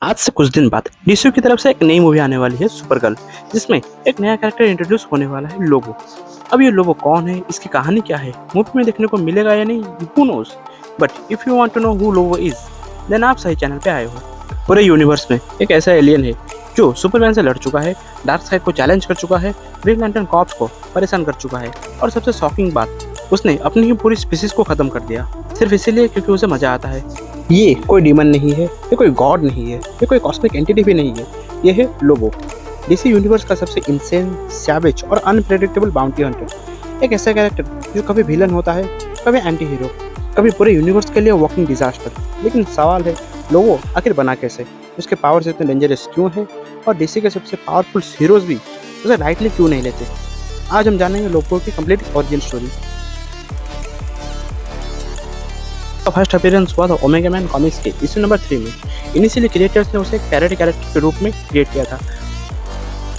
आज से कुछ दिन बाद डीसीयू की तरफ से एक नई मूवी आने वाली है सुपर गर्ल, जिसमें एक नया कैरेक्टर इंट्रोड्यूस होने वाला है लोबो। अब ये लोबो कौन है, इसकी कहानी क्या है, मूवी में देखने को मिलेगा या नहीं, who knows. But if you want to know who Lobo is, then आप सही चैनल पे आए हो। पूरे यूनिवर्स में एक ऐसा एलियन है जो सुपरमैन से लड़ चुका है, डार्क साइड को चैलेंज कर चुका है, ग्रीन लैंटर्न कॉर्प्स को परेशान कर चुका है, और सबसे शॉकिंग बात, उसने अपनी ही पूरी स्पीसीज को खत्म कर दिया, सिर्फ इसीलिए क्योंकि उसे मजा आता है। ये कोई डीमन नहीं है, ये कोई गॉड नहीं है, ये कोई कॉस्मिक एंटिटी भी नहीं है, ये है लोबो, डीसी यूनिवर्स का सबसे इंसेन, सैवेज और अनप्रेडिक्टेबल बाउंटी हंटर। एक ऐसा कैरेक्टर जो कभी विलन होता है, कभी एंटी हीरो, कभी पूरे यूनिवर्स के लिए वॉकिंग डिजास्टर। लेकिन सवाल है, लोबो आखिर बना कैसे, उसके पावर्स इतने डेंजरस क्यों हैं, और डीसी के सबसे पावरफुल हीरोज भी उसे लाइटली क्यों नहीं लेते। आज हम जानेंगे लोबो की complete origin story. First appearance हुआ था ओमेगा मैन कॉमिक्स के इशू नंबर 3 में। इनिशियली क्रिएटर्स ने उसे एक पैरोडी कैरेक्टर के रूप में क्रिएट किया था।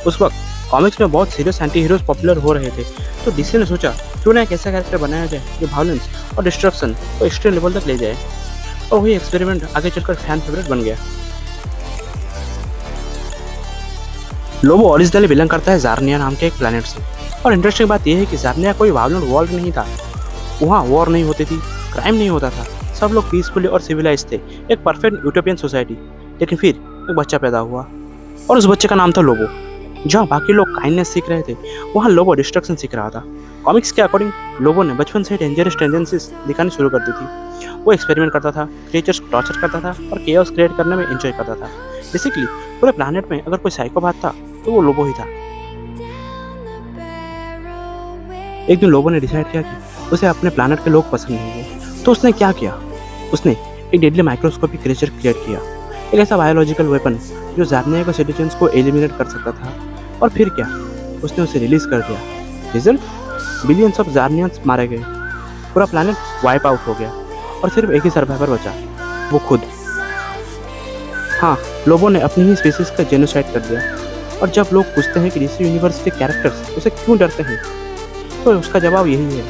उस वक्त कॉमिक्स में बहुत सीरियस एंटी हीरोज पॉपुलर हो रहे थे, तो डीसी ने सोचा क्यों ना एक ऐसा कैरेक्टर बनाया जाए जो वायलेंस और डिस्ट्रक्शन को एक्सट्रीम लेवल तक ले जाए, और वही एक्सपेरिमेंट आगे चलकर फैन फेवरेट बन गया। लोबो ओरिजिनली बिलोंग करता है जार्निया नाम के एक प्लेनेट से, और इंटरेस्टिंग बात यह है कि जार्निया कोई वायलेंट वर्ल्ड नहीं था। वहाँ वॉर नहीं होती थी, क्राइम नहीं होता था, सब लोग पीसफुली और सिविलाइज थे, एक परफेक्ट यूटोपियन सोसाइटी। लेकिन फिर एक बच्चा पैदा हुआ, और उस बच्चे का नाम था लोबो। जहाँ बाकी लोग काइंडनेस सीख रहे थे, वहाँ लोबो डिस्ट्रक्शन सीख रहा था। कॉमिक्स के अकॉर्डिंग लोबो ने बचपन से डेंजरस टेंडेंसीज दिखानी शुरू कर दी थी। वो एक्सपेरिमेंट करता था, क्रिएचर्स को टॉर्चर करता था, और केओस क्रिएट करने में एंजॉय करता था। बेसिकली पूरे प्लैनेट में अगर कोई साइकोपैथ था तो वो लोबो ही था। एक दिन लोबो ने डिसाइड किया कि उसे अपने प्लैनेट के लोग पसंद नहीं है, तो उसने क्या किया, उसने एक डेडली माइक्रोस्कोपिक क्रिएचर क्रिएट किया, एक ऐसा बायोलॉजिकल वेपन जो जार्निया के सिटीजन्स को एलिमिनेट कर सकता था। और फिर क्या, उसने उसे रिलीज कर दिया। रिजल्ट, बिलियंस ऑफ जार्नियंस मारे गए, पूरा प्लैनेट वाइप आउट हो गया, और सिर्फ एक ही सर्वाइवर बचा, वो खुद। हाँ, लोबो ने अपनी ही स्पीसीज का जेनोसाइड कर दिया। और जब लोग पूछते हैं कि डीसी यूनिवर्स के कैरेक्टर्स उसे क्यों डरते हैं, तो उसका जवाब यही है,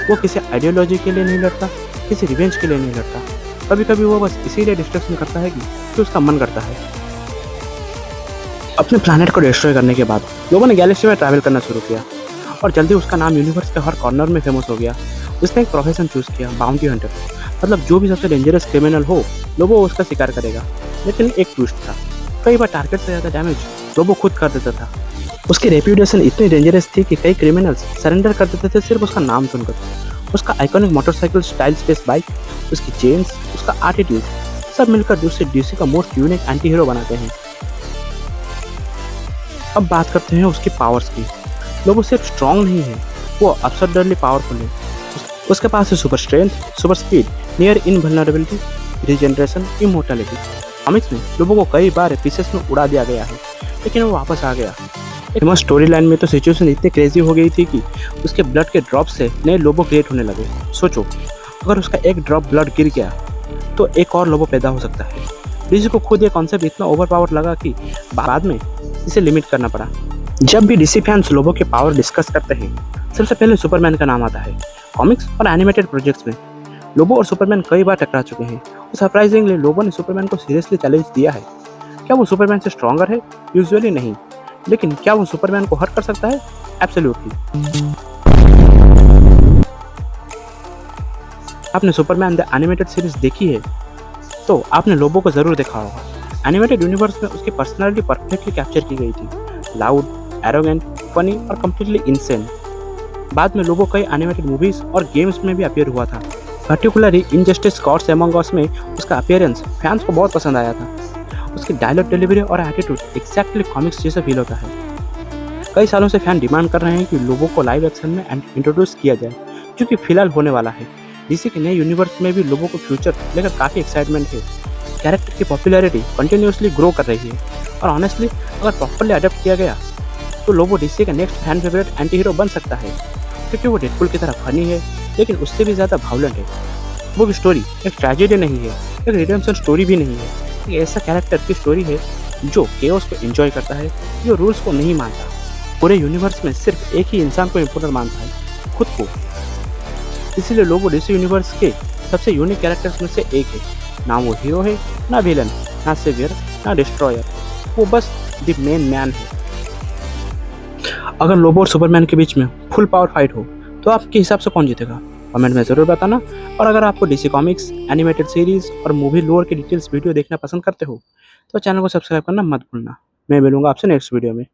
वो किसी आइडियोलॉजी के लिए नहीं लड़ता, किसी रिवेंज के लिए नहीं लड़ता। कभी कभी वो बस इसीलिए डिस्ट्रक्शन करता है कि उसका मन करता है। अपने प्लैनेट को डिस्ट्रॉय करने के बाद लोगों ने गैलेक्सी में ट्रैवल करना शुरू किया, और जल्दी उसका नाम यूनिवर्स के हर कॉर्नर में फेमस हो गया। उसने एक प्रोफेशन चूज किया, बाउंटी हंटर। मतलब जो भी सबसे डेंजरस क्रिमिनल हो, लोबो उसका शिकार करेगा। लेकिन एक ट्विस्ट था, कई बार टारगेट से ज़्यादा डैमेज लोबो खुद कर देता था। उसकी रेप्यूटेशन इतनी डेंजरस थी कि कई क्रिमिनल्स सरेंडर कर देते थे सिर्फ उसका नाम सुनकर। उसका iconic motorcycle style space bike, उसकी चेन्स, उसका एटीट्यूड, सब मिलकर उसे डीसी का मोस्ट यूनिक एंटी हीरो बनाते हैं। अब बात करते हैं उसकी पावर्स की। लोबो सिर्फ स्ट्रॉन्ग नहीं है, वो अब्सर्डली पावरफुल है। उसके पास है super strength, super speed, near invulnerability, regeneration, immortality. Comics में लोबो को कई बार पीसेस में उड़ा दिया गया है, लेकिन वो वापस आ गया। एक स्टोरी लाइन में तो सिचुएशन इतनी क्रेजी हो गई थी कि उसके ब्लड के ड्रॉप से नए लोबो क्रिएट होने लगे। सोचो, अगर उसका एक ड्रॉप ब्लड गिर गया तो एक और लोबो पैदा हो सकता है। डीसी को खुद ये कॉन्सेप्ट इतना ओवर पावर लगा कि बाद में इसे लिमिट करना पड़ा। जब भी डीसी फैंस लोबो के पावर डिस्कस करते हैं, सबसे पहले सुपरमैन का नाम आता है। कॉमिक्स और एनिमेटेड प्रोजेक्ट्स में लोबो और सुपरमैन कई बार टकरा चुके हैं। तो सरप्राइजिंगली लोबो ने सुपरमैन को सीरियसली चैलेंज दिया है। क्या वो सुपरमैन से स्ट्रॉन्गर है? यूजुअली नहीं, लेकिन क्या वो सुपरमैन को हर्ट कर सकता है? एब्सोल्युटली। आपने सुपरमैन द एनिमेटेड सीरीज देखी है तो आपने लोबो को जरूर देखा होगा। एनिमेटेड यूनिवर्स में उसकी पर्सनालिटी परफेक्टली कैप्चर की गई थी, लाउड, एरोगेंट, फनी और कंप्लीटली इंसेन। बाद में लोबो कई एनिमेटेड मूवीज और गेम्स में भी अपीयर हुआ था। पर्टिकुलरली इनजस्टिस गॉड्स अमंग अस में उसका अपीयरेंस फैंस को बहुत पसंद आया था। उसकी डायलॉग डिलीवरी और एटीट्यूड एग्जैक्टली कॉमिक्स जैसा फील होता है। कई सालों से फैन डिमांड कर रहे हैं कि लोबो को लाइव एक्शन में इंट्रोड्यूस किया जाए, जो कि फिलहाल होने वाला है। डीसी के नए यूनिवर्स में भी लोबो को फ्यूचर लेकर काफ़ी एक्साइटमेंट है। कैरेक्टर की पॉपुलैरिटी कंटिन्यूसली ग्रो कर रही है, और ऑनेस्टली अगर प्रॉपर्ली अडेप्ट किया गया तो लोबो डीसी का next fan favourite anti hero बन सकता है, क्योंकि वो डेडपुल की तरह फनी है, लेकिन उससे भी ज़्यादा वायलेंट है। वो की स्टोरी एक ट्रेजेडी नहीं है, एक रिडेम्पशन स्टोरी भी नहीं है। एक ऐसा कैरेक्टर की स्टोरी है जो केओस को एंजॉय करता है, जो रूल्स को नहीं मानता, पूरे यूनिवर्स में सिर्फ एक ही इंसान को इम्पोर्टेंट मानता है, खुद को। इसीलिए लोबो डीसी यूनिवर्स के सबसे यूनिक कैरेक्टर्स में से एक है। ना वो हीरो है, ना विलन, ना सेवियर, ना डिस्ट्रॉयर, वो बस द मेन मैन है। अगर लोबो और सुपरमैन के बीच में फुल पावर फाइट हो तो आपके हिसाब से कौन जीतेगा? कमेंट में ज़रूर बताना। और अगर आपको डीसी कॉमिक्स, एनिमेटेड सीरीज और मूवी लोर की डिटेल्स वीडियो देखना पसंद करते हो तो चैनल को सब्सक्राइब करना मत भूलना। मैं मिलूंगा आपसे नेक्स्ट वीडियो में।